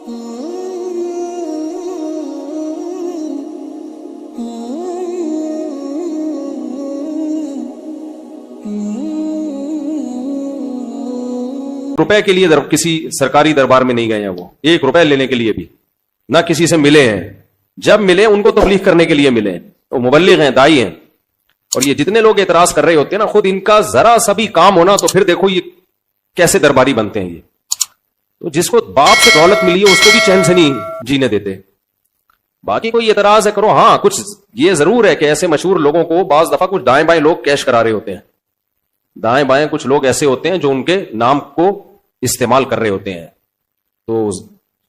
روپے کے لیے کسی سرکاری دربار میں نہیں گئے ہیں، وہ 1 روپے لینے کے لیے بھی نہ کسی سے ملے ہیں. جب ملے ان کو تبلیغ کرنے کے لیے ملے، وہ مبلغ ہیں، دائی ہیں. اور یہ جتنے لوگ اعتراض کر رہے ہوتے ہیں نا، خود ان کا ذرا سا بھی کام ہونا تو پھر دیکھو یہ کیسے درباری بنتے ہیں. یہ تو جس کو باپ سے دولت ملی ہے اس کو بھی چین سے نہیں جینے دیتے. باقی کوئی اعتراض ہے کرو. ہاں کچھ یہ ضرور ہے کہ ایسے مشہور لوگوں کو بعض دفعہ کچھ دائیں بائیں لوگ کیش کرا رہے ہوتے ہیں. دائیں بائیں کچھ لوگ ایسے ہوتے ہیں جو ان کے نام کو استعمال کر رہے ہوتے ہیں. تو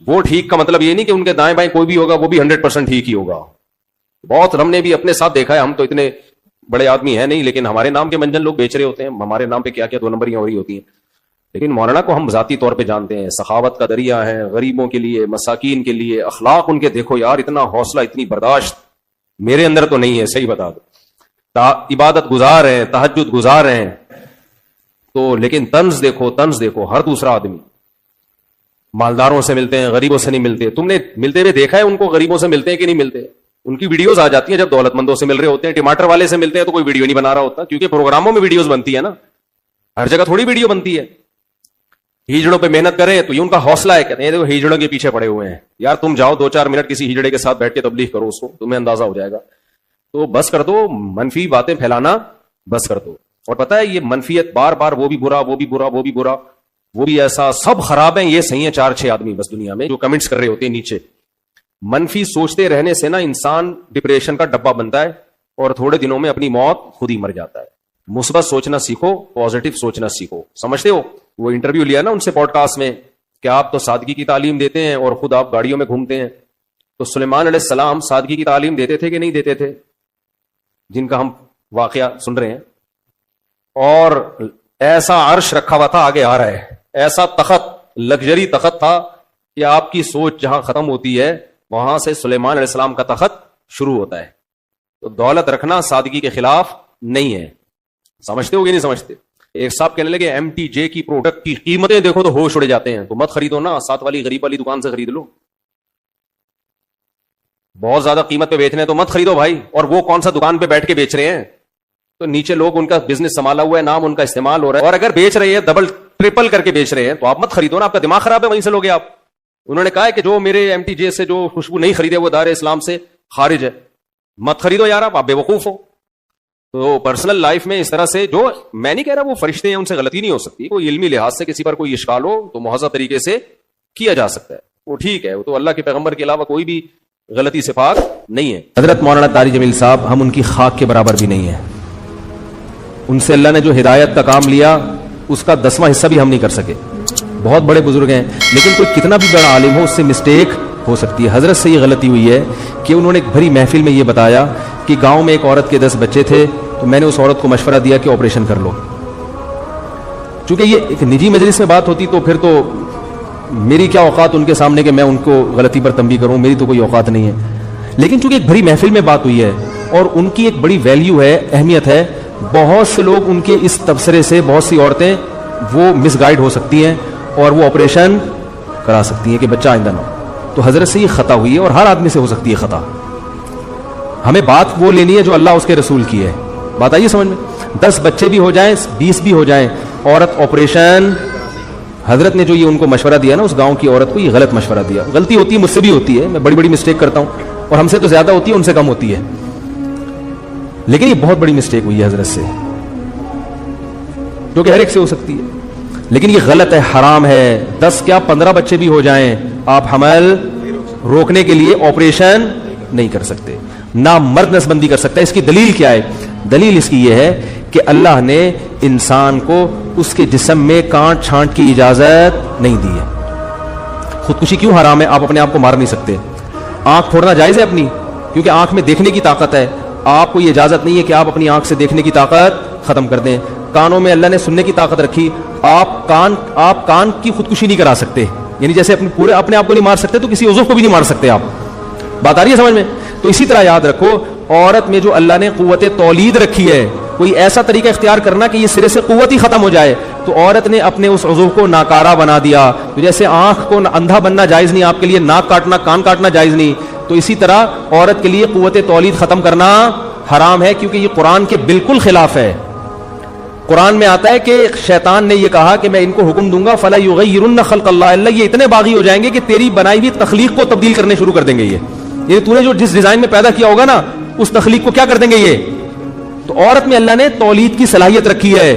وہ ٹھیک کا مطلب یہ نہیں کہ ان کے دائیں بائیں کوئی بھی ہوگا وہ بھی 100% ٹھیک ہی ہوگا. بہت ہم نے بھی اپنے ساتھ دیکھا ہے. ہم تو اتنے بڑے آدمی ہیں نہیں، لیکن ہمارے نام کے منجن لوگ بیچ رہے ہوتے ہیں. ہمارے نام پہ کیا کیا 2 نمبریاں ہو رہی ہوتی ہیں. لیکن مولانا کو ہم ذاتی طور پہ جانتے ہیں، سخاوت کا دریا ہے، غریبوں کے لیے، مساکین کے لیے. اخلاق ان کے دیکھو یار، اتنا حوصلہ، اتنی برداشت میرے اندر تو نہیں ہے. صحیح بتا دو، عبادت گزار ہیں، تہجد گزار ہیں تو، لیکن طنز دیکھو، طنز دیکھو. ہر دوسرا آدمی مالداروں سے ملتے ہیں، غریبوں سے نہیں ملتے. تم نے ملتے ہوئے دیکھا ہے ان کو؟ غریبوں سے ملتے ہیں کہ نہیں ملتے؟ ان کی ویڈیوز آ جاتی ہیں جب دولت مندوں سے مل رہے ہوتے ہیں. ٹماٹر والے سے ملتے ہیں تو کوئی ویڈیو نہیں بنا رہا ہوتا، کیونکہ پروگراموں میں ویڈیوز بنتی ہے نا، ہر جگہ تھوڑی ویڈیو بنتی ہے. ہیجڑوں پہ محنت کریں تو یہ ان کا حوصلہ ہے، کہتے ہیں دیکھو ہیجڑوں کے پیچھے پڑے ہوئے ہیں. یار تم جاؤ 2-4 منٹ کسی ہیجڑے کے ساتھ بیٹھ کے تبلیغ کرو، اس کو تمہیں اندازہ ہو جائے گا. تو بس کر دو منفی باتیں پھیلانا، بس کر دو. اور پتہ ہے یہ منفیت بار بار، وہ بھی برا، وہ بھی برا، وہ بھی برا، وہ بھی ایسا، سب خراب ہیں. یہ صحیح ہیں 4-6 آدمی بس دنیا میں جو کمنٹس کر رہے ہوتے ہیں نیچے. منفی سوچتے رہنے سے نا انسان ڈپریشن کا ڈبہ بنتا ہے اور تھوڑے دنوں میں اپنی موت خود ہی مر جاتا ہے. مثبت سوچنا سیکھو، پازیٹو سوچنا سیکھو. سمجھتے ہو؟ وہ انٹرویو لیا نا ان سے پوڈ کاسٹ میں کہ آپ تو سادگی کی تعلیم دیتے ہیں اور خود آپ گاڑیوں میں گھومتے ہیں. تو سلیمان علیہ السلام سادگی کی تعلیم دیتے تھے کہ نہیں دیتے تھے؟ جن کا ہم واقعہ سن رہے ہیں. اور ایسا عرش رکھا ہوا تھا، آگے آ رہا ہے، ایسا تخت، لگژری تخت تھا کہ آپ کی سوچ جہاں ختم ہوتی ہے وہاں سے سلیمان علیہ السلام کا تخت شروع ہوتا ہے. تو دولت رکھنا سادگی کے خلاف نہیں ہے. سمجھتے ہو کہ نہیں سمجھتے؟ ایک صاحب کہنے لگے MTJ کی پروڈکٹ کی قیمتیں دیکھو تو ہوش اڑ جاتے ہیں. تو مت خریدو نا، ساتھ والی غریب والی دکان سے خرید لو. بہت زیادہ قیمت پہ بیچنے تو مت خریدو بھائی. اور وہ کون سا دکان پہ بیٹھ کے بیچ رہے ہیں؟ تو نیچے لوگ ان کا بزنس سنبھالا ہوا ہے، نام ان کا استعمال ہو رہا ہے. اور اگر بیچ رہے ہیں ڈبل ٹرپل کر کے بیچ رہے ہیں تو آپ مت خریدو نا. آپ کا دماغ خراب ہے، وہیں سے لوگے آپ. انہوں نے کہا ہے کہ جو میرے MTJ سے جو خوشبو نہیں خریدے وہ دار اسلام سے خارج ہے. مت خریدو یار، آپ بے وقوف ہو. تو پرسنل لائف میں اس طرح سے، جو میں نہیں کہہ رہا وہ فرشتے ہیں ان سے غلطی نہیں ہو سکتی، کوئی علمی لحاظ سے کسی پر کوئی اشکال ہو تو مہذب طریقے سے کیا جا سکتا ہے، وہ ٹھیک ہے. وہ تو اللہ کے پیغمبر کے علاوہ کوئی بھی غلطی سے پاک نہیں ہے. حضرت مولانا طارق جمیل صاحب، ہم ان کی خاک کے برابر بھی نہیں ہیں. ان سے اللہ نے جو ہدایت کا کام لیا اس کا 10واں حصہ بھی ہم نہیں کر سکے. بہت بڑے بزرگ ہیں، لیکن کوئی کتنا بھی بڑا عالم ہو اس سے مسٹیک ہو سکتی ہے. حضرت سے یہ غلطی ہوئی ہے کہ انہوں نے ایک بھری محفل میں یہ بتایا کہ گاؤں میں ایک عورت کے 10 بچے تھے تو میں نے اس عورت کو مشورہ دیا کہ آپریشن کر لو. چونکہ یہ ایک نجی مجلس میں بات ہوتی تو پھر تو میری کیا اوقات ان کے سامنے کہ میں ان کو غلطی پر تنبیہ کروں، میری تو کوئی اوقات نہیں ہے. لیکن چونکہ ایک بھری محفل میں بات ہوئی ہے اور ان کی ایک بڑی ویلیو ہے، اہمیت ہے، بہت سے لوگ ان کے اس تبصرے سے، بہت سی عورتیں وہ مس گائیڈ ہو سکتی ہیں اور وہ آپریشن کرا سکتی ہیں کہ بچہ آئندہ نہ ہو. تو حضرت سے یہ خطا ہوئی ہے اور ہر آدمی سے ہو سکتی ہے خطا. ہمیں بات وہ لینی ہے جو اللہ اس کے رسول کی ہے. بات آئیے سمجھ میں. 10 بچے بھی ہو جائیں، 20 بھی ہو جائیں، عورت آپریشن، حضرت نے جو یہ ان کو مشورہ دیا نا اس گاؤں کی عورت کو، یہ غلط مشورہ دیا. غلطی ہوتی ہے، مجھ سے بھی ہوتی ہے، میں بڑی بڑی مسٹیک کرتا ہوں اور ہم سے تو زیادہ ہوتی ہے، ان سے کم ہوتی ہے، لیکن یہ بہت بڑی مسٹیک ہوئی ہے حضرت سے، جو کہ ہر ایک سے ہو سکتی ہے. لیکن یہ غلط ہے، حرام ہے. 10 کیا 15 بچے بھی ہو جائیں، آپ حمل روکنے کے لیے آپریشن نہیں کر سکتے، نہ مرد نسبندی کر سکتا ہے. اس کی دلیل کیا ہے؟ دلیل اس کی یہ ہے کہ اللہ نے انسان کو اس کے جسم میں کانٹ چھانٹ کی اجازت نہیں دی ہے. خودکشی کیوں حرام ہے؟ آپ اپنے آپ کو مار نہیں سکتے. آنکھ پھوڑنا جائز ہے اپنی، کیونکہ آنکھ میں دیکھنے کی طاقت ہے. آپ کو یہ اجازت نہیں ہے کہ آپ اپنی آنکھ سے دیکھنے کی طاقت ختم کر دیں. کانوں میں اللہ نے سننے کی طاقت رکھی، آپ کان کی خودکشی نہیں کرا سکتے. یعنی جیسے اپنے آپ کو نہیں مار سکتے تو کسی عضو کو بھی نہیں مار سکتے آپ. بات آ رہی ہے سمجھ میں؟ تو اسی طرح یاد رکھو، عورت میں جو اللہ نے قوت تولید رکھی ہے، کوئی ایسا طریقہ اختیار کرنا کہ یہ سرے سے قوت ہی ختم ہو جائے تو عورت نے اپنے اس عضو کو ناکارہ بنا دیا. تو جیسے آنکھ کو اندھا بننا جائز نہیں آپ کے لیے, ناک کاٹنا, کان کاٹنا جائز نہیں, تو اسی طرح عورت کے لیے قوت تولید ختم کرنا حرام ہے, کیونکہ یہ قرآن کے بالکل خلاف ہے. قرآن میں آتا ہے کہ شیطان نے یہ کہا کہ میں ان کو حکم دوں گا فَلَا يُغَيِّرُنَّ خَلْقَ اللَّهِ, اللہ یہ اتنے باغی ہو جائیں گے کہ تیری بنائی ہوئی تخلیق کو تبدیل کرنے شروع کر دیں گے. یہ تو نے جو جس ڈیزائن میں پیدا کیا ہوگا نا, اس تخلیق کو کیا کر دیں گے یہ. تو عورت میں اللہ نے تولید کی صلاحیت رکھی ہے.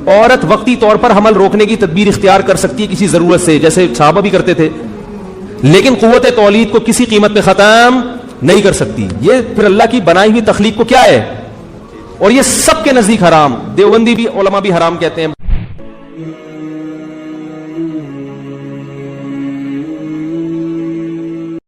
عورت وقتی طور پر حمل روکنے کی تدبیر اختیار کر سکتی ہے کسی ضرورت سے, جیسے صحابہ بھی کرتے تھے, لیکن قوت تولید کو کسی قیمت پہ ختم نہیں کر سکتی. یہ پھر اللہ کی بنائی ہوئی تخلیق کو کیا ہے, اور یہ سب کے نزدیک حرام. دیوبندی بھی علماء بھی حرام کہتے ہیں.